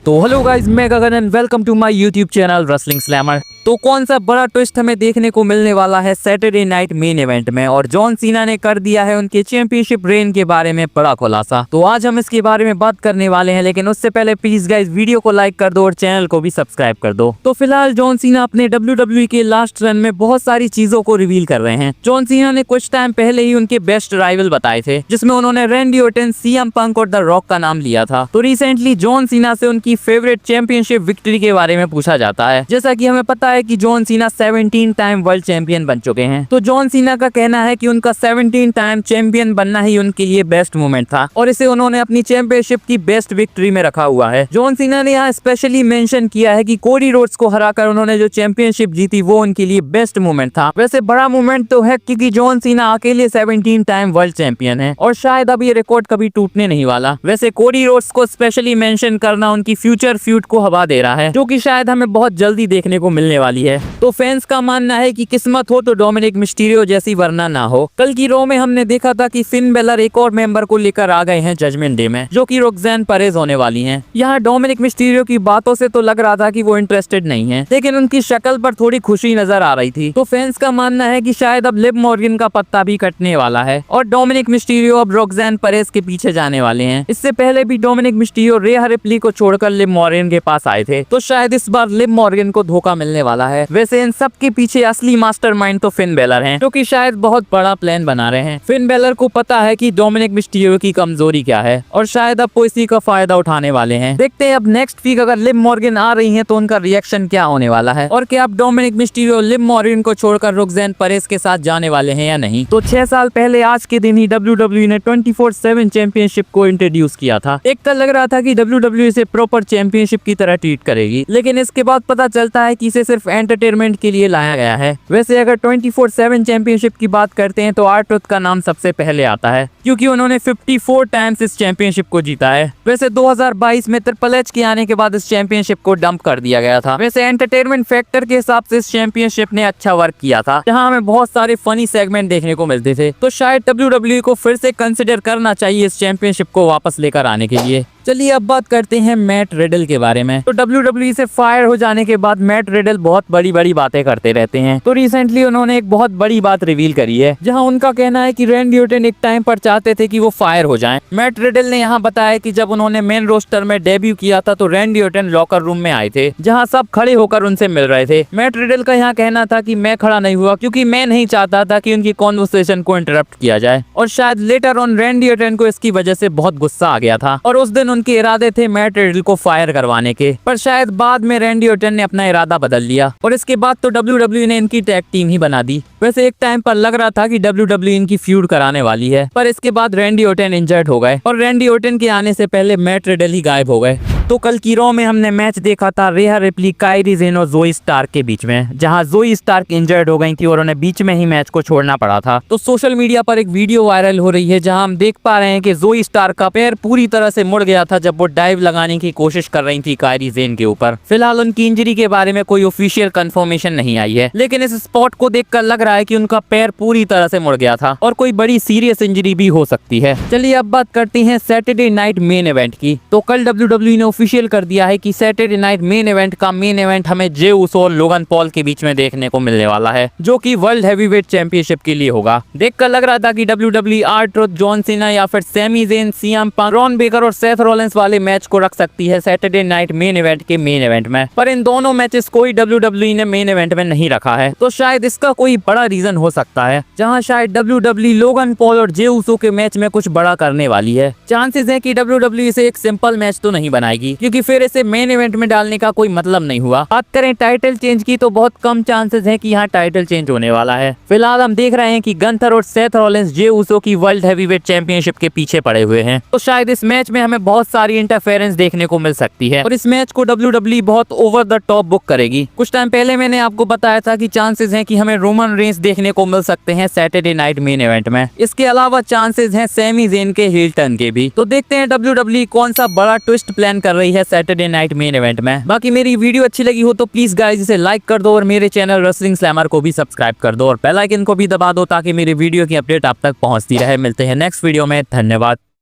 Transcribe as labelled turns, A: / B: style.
A: तो hello guys, मैं Gagan and welcome to my YouTube channel wrestling slammer. तो कौन सा बड़ा ट्विस्ट हमें देखने को मिलने वाला है सैटरडे नाइट मेन इवेंट में, और जॉन सीना ने कर दिया है उनके चैंपियनशिप रेन के बारे में बड़ा खुलासा। तो आज हम इसके बारे में बात करने वाले हैं, लेकिन उससे पहले प्लीज गाइस वीडियो को लाइक कर दो और चैनल को भी सब्सक्राइब कर दो। तो फिलहाल जॉन सीना अपने WWE के लास्ट रन में बहुत सारी चीजों को रिवील कर रहे हैं। जॉन सीना ने कुछ टाइम पहले ही उनके बेस्ट राइवल बताए थे, जिसमें उन्होंने रैंडी ऑर्टन, सीएम पंक और द रॉक का नाम लिया था। तो रिसेंटली जॉन सीना से उनकी फेवरेट चैंपियनशिप विक्ट्री के बारे में पूछा जाता है। जैसा कि हमें पता है कि John Cena 17 time world champion बन चुके हैं। तो जॉन सीना का कहना है कि उनका 17 टाइम चैंपियन बनना ही उनके लिए बेस्ट मोमेंट था, और इसे उन्होंने अपनी चैंपियनशिप की बेस्ट विक्ट्री में रखा हुआ है। जॉन सीना ने यहाँ स्पेशली मेंशन किया है कि कोडी रोड्स को हराकर उन्होंने जो चैंपियनशिप जीती वो उनके लिए बेस्ट मोमेंट था। वैसे बड़ा मोमेंट तो है, क्योंकि जॉन सीना अकेले 17 टाइम वर्ल्ड चैंपियन है, और शायद अब ये रिकॉर्ड कभी टूटने नहीं वाला। वैसे कोडी रोड्स को स्पेशली मेंशन करना उनकी फ्यूचर फ्यूड को हवा दे रहा है, जो कि शायद हमें बहुत जल्दी देखने को मिलने वाली है। तो फैंस का मानना है कि किस्मत हो तो डोमिनिक मिस्टीरियो जैसी, वरना ना हो। कल की रॉ में हमने देखा था कि फिन बेलर एक और मेंबर को लेकर आ गए हैं जजमेंट डे में, जो कि रोक्सेन पेरेज होने वाली हैं। यहाँ डोमिनिक मिस्टीरियो की बातों से तो लग रहा था कि वो इंटरेस्टेड नहीं है, लेकिन उनकी शक्ल पर थोड़ी खुशी नजर आ रही थी। तो फैंस का मानना है कि शायद अब लिव मॉर्गन का पत्ता भी कटने वाला है, और डोमिनिक मिस्टीरियो अब रोक्सेन पेरेज के पीछे जाने वाले हैं। इससे पहले भी डोमिनिक मिस्टीरियो रेहा रिप्ली को छोड़कर लिव मॉर्गन के पास आए थे, तो शायद इस बार लिव मॉर्गन को धोखा मिलने वाला है। वैसे इन सब के पीछे असली मास्टरमाइंड तो फिन बेलर हैं, जो कि शायद बहुत बड़ा प्लान बना रहे हैं। फिन बेलर को पता है कि डोमिनिक मिस्टीरियो की कमजोरी क्या है, और शायद अब वो इसी का फायदा उठाने वाले हैं। देखते हैं अब नेक्स्ट वीक अगर लिव मॉर्गन आ रही हैं तो उनका रिएक्शन क्या होने वाला है, और क्या अब डोमिनिक मिस्टीरियो लिव मॉर्गन को छोड़कर रोक्सेन पेरेज के साथ जाने वाले हैं या नहीं। तो 6 साल पहले आज के दिन ही WWE ने 24/7 चैंपियनशिप को इंट्रोड्यूस किया था। एक तो लग रहा था कि WWE इसे प्रॉपर चैंपियनशिप की तरह ट्रीट करेगी, लेकिन इसके बाद पता चलता है कि इसे सिर्फ एंटरटेनमेंट के लिए लाया गया है। वैसे अगर 24/7 चैंपियनशिप की बात करते हैं तो R-Truth का नाम सबसे पहले आता है, क्योंकि उन्होंने 54 टाइम्स इस चैंपियनशिप को जीता है। वैसे 2022 में ट्रिपल एच के आने के बाद इस चैंपियनशिप को डंप कर दिया गया था। वैसे एंटरटेनमेंट फैक्टर के हिसाब से इस चैंपियनशिप ने अच्छा वर्क किया था, जहां हमें बहुत सारे फनी सेगमेंट देखने को मिलते थे। तो शायद WWE को फिर से कंसिडर करना चाहिए इस चैंपियनशिप को वापस लेकर आने के लिए। चलिए अब बात करते हैं मैट रिडल के बारे में। तो WWE से फायर हो जाने के बाद मैट रिडल बहुत बड़ी बड़ी बातें करते रहते हैं। तो रिसेंटली उन्होंने एक बहुत बड़ी बात रिवील करी है, जहां उनका कहना है कि रैंडी ऑर्टन एक टाइम पर चाहते थे कि वो फायर हो जाएं। मैट रिडल ने यहाँ बताया कि जब उन्होंने मेन रोस्टर में डेब्यू किया था तो रैंडी ऑर्टन लॉकर रूम में आए थे, जहाँ सब खड़े होकर उनसे मिल रहे थे। मैट रिडल का यहाँ कहना था कि मैं खड़ा नहीं हुआ क्योंकि मैं नहीं चाहता था कि उनकी कॉन्वर्सेशन को इंटरप्ट किया जाए, और शायद लेटर ऑन रैंडी ऑर्टन को इसकी वजह से बहुत गुस्सा आ गया था, और उस दिन उनके इरादे थे मैट रिडल को फायर करवाने के। पर शायद बाद में रैंडी ऑर्टन ने अपना इरादा बदल लिया, और इसके बाद तो WWE ने इनकी टैग टीम ही बना दी। वैसे एक टाइम पर लग रहा था कि WWE इनकी फ्यूड कराने वाली है, पर इसके बाद रैंडी ऑर्टन इंजर्ड हो गए, और रैंडी ऑर्टन के आने से पहले मैट रिडल ही गायब हो गए। तो कल की रॉ में हमने मैच देखा था रेहा रिप्ली, कायरी ज़ेन और ज़ोई स्टार्क के बीच में, जहां ज़ोई स्टार्क इंजर्ड हो गई थी और उन्हें बीच में ही मैच को छोड़ना पड़ा था। तो सोशल मीडिया पर एक वीडियो वायरल हो रही है, जहां हम देख पा रहे हैं कि ज़ोई स्टार्क का पैर पूरी तरह से मुड़ गया था जब वो डाइव लगाने की कोशिश कर रही थी कायरी ज़ेन के ऊपर। फिलहाल उनकी इंजरी के बारे में कोई ऑफिशियल कंफर्मेशन नहीं आई है, लेकिन इस स्पॉट को देखकर लग रहा है कि उनका पैर पूरी तरह से मुड़ गया था, और कोई बड़ी सीरियस इंजरी भी हो सकती है। चलिए अब बात करते हैं सैटरडे नाइट मेन इवेंट की। तो कल WWE ने ऑफिशियल कर दिया है कि सैटरडे नाइट मेन इवेंट का मेन इवेंट हमें जे उसो और लोगन पॉल के बीच में देखने को मिलने वाला है, जो कि वर्ल्ड हैवीवेट चैंपियनशिप के लिए होगा। देखकर लग रहा था कि WWE R-Truth, जॉन सीना या फिर Sami Zayn, CM Punk, Bron Breakker और सेथ रॉलिंस वाले मैच को रख सकती है सैटरडे नाइट मेन इवेंट के मेन इवेंट में, पर इन दोनों मैचेस कोई WWE ने मेन इवेंट में नहीं रखा है। तो शायद इसका कोई बड़ा रीजन हो सकता है, जहां शायद WWE लोगन पॉल और जे उसो के मैच में कुछ बड़ा करने वाली है। चांसेस है कि WWE इसे एक सिंपल मैच तो नहीं बनाएगी, क्योंकि फिर इसे मेन इवेंट में डालने का कोई मतलब नहीं हुआ। बात करें टाइटल चेंज की तो बहुत कम चांसेस हैं कि यहाँ टाइटल चेंज होने वाला है। फिलहाल हम देख रहे हैं कि गंथर और सेथ रॉलिंस जे उसो की वर्ल्ड हैवीवेट चैंपियनशिप के पीछे पड़े हुए हैं, तो शायद इस मैच में हमें बहुत सारी इंटरफेरेंस देखने को मिल सकती है, और इस मैच को WWE बहुत ओवर द टॉप बुक करेगी। कुछ टाइम पहले मैंने आपको बताया था कि चांसेस हैं कि हमें रोमन रेंस देखने को मिल सकते हैं सैटरडे नाइट मेन इवेंट में। इसके अलावा चांसेस हैं सैमी ज़ेन के हील टर्न के भी। तो देखते हैं WWE कौन सा बड़ा ट्विस्ट प्लान कर रही है सैटरडे नाइट मेन इवेंट में। बाकी मेरी वीडियो अच्छी लगी हो तो प्लीज गाइस इसे लाइक कर दो, और मेरे चैनल रेसलिंग स्लैमर को भी सब्सक्राइब कर दो, और बेल आइकन को भी दबा दो ताकि मेरी वीडियो की अपडेट आप तक पहुंचती रहे। मिलते हैं नेक्स्ट वीडियो में, धन्यवाद।